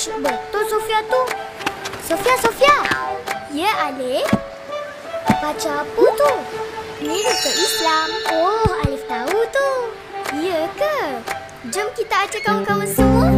Ush, betul Sofia tu. Sofia. Ya, Alif. Baca apa tu? Ni rukun Islam. Oh, Alif tahu tu. Ya ke? Jom kita ajak kawan-kawan semua.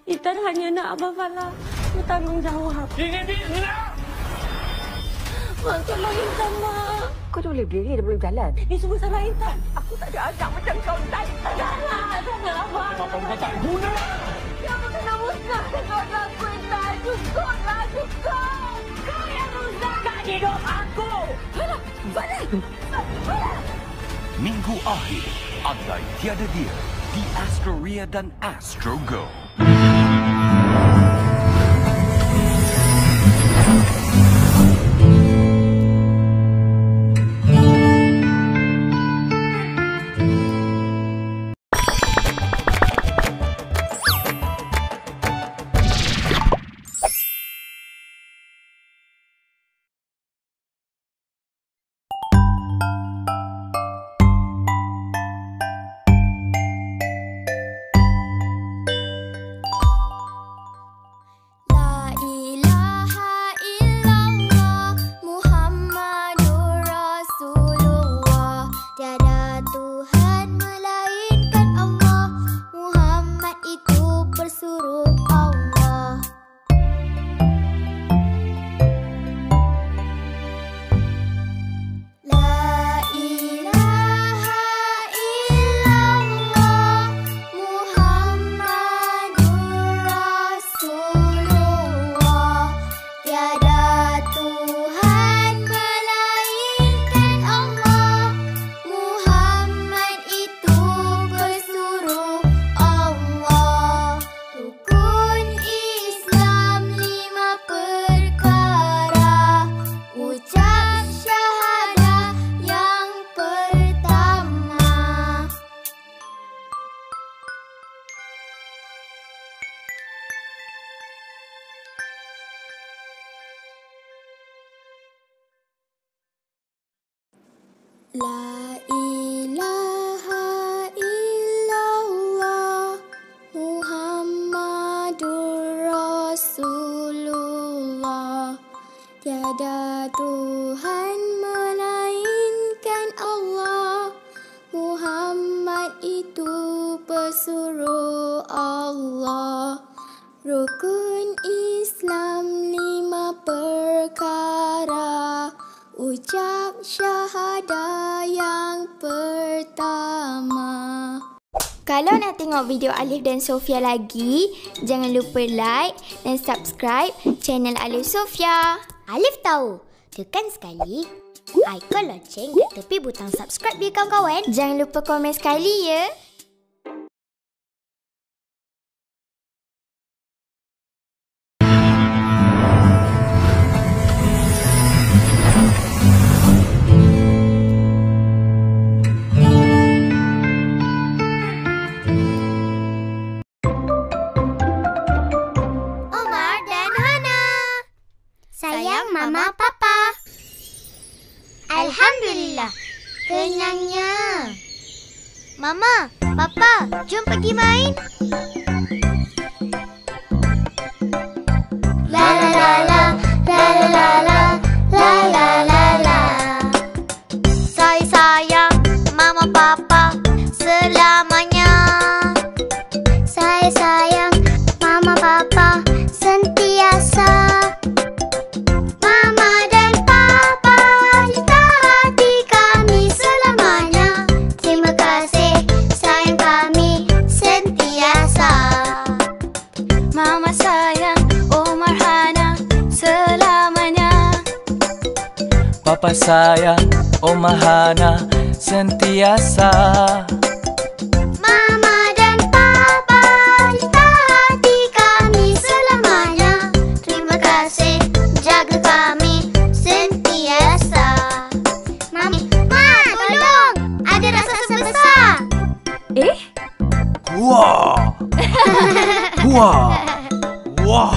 Intan hanya nak Abang Falah bertanggungjawab. Ni nak! Mak, tolong Intan, Mak. Kau tak boleh berdiri dia boleh berjalan. Ini semua salah Intan. Aku tak ada anak macam kau, Intan. Jangan, Abang. Apa kau tak guna? Kamu kena musnah dengan aku, Intan. Cukuplah, cukup. Kau yang rusakkan hidup aku. Falah. Minggu akhir, andai tiada dia, di Astroria dan Astro Go. La ilaha illallah Muhammadur Rasulullah. Tiada Tuhan melainkan Allah. Muhammad itu pesuruh Allah. Rukun Islam 5 perkara. Ucap syahadah yang pertama. Kalau nak tengok video Alif dan Sofia lagi, jangan lupa like dan subscribe channel Alif Sofia. Alif tahu, tekan sekali ikon loceng kat tepi butang subscribe dia kawan-kawan. Jangan lupa komen sekali ya. Sayang Mama Papa. Alhamdulillah, kenyangnya. Mama, Papa, jom pergi main. La la la la, la la la la, la la la la. Saya sayang Mama Papa selamanya. Saya sayang Mama Papa sentiasa. Mama sayang Omar Hana selamanya. Papa sayang Omar Hana sentiasa. Mama dan Papa cinta hati kami selamanya. Terima kasih jaga kami sentiasa. Mami, Ma, tolong, ada raksasa besar. Wah! Wah! Wah!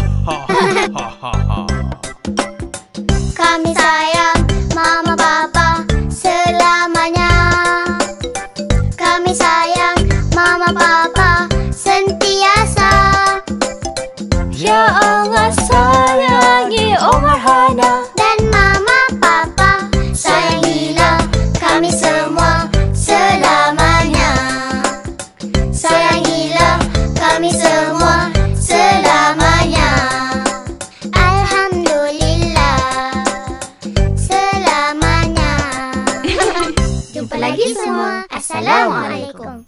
Kami sayang Mama Papa selamanya. Kami sayang Mama Papa sentiasa. Ya Allah sayangi Omar Hana Dan Mama Papa sayangilah kami semua selamanya. Sayangilah kami semua selamanya. Alhamdulillah selamanya. Jumpa lagi semua. Assalamualaikum.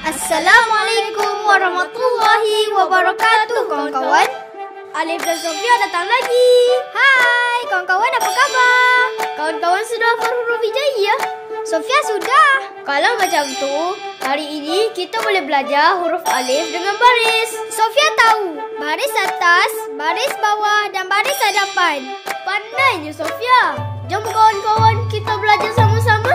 Assalamualaikum warahmatullahi wabarakatuh kawan-kawan. Alif dan Sofia datang lagi. Hai kawan-kawan, apa khabar? Kawan-kawan sudah hafal huruf hijaiyah? Sofia sudah. Kalau macam tu, hari ini kita boleh belajar huruf alif dengan baris. Sofia tahu baris atas, baris bawah dan baris hadapan. Pandainya Sofia. Jom kawan-kawan kita belajar sama-sama.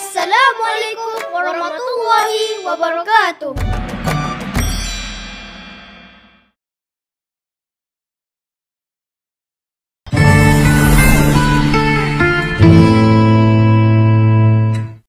Assalamualaikum warahmatullahi wabarakatuh.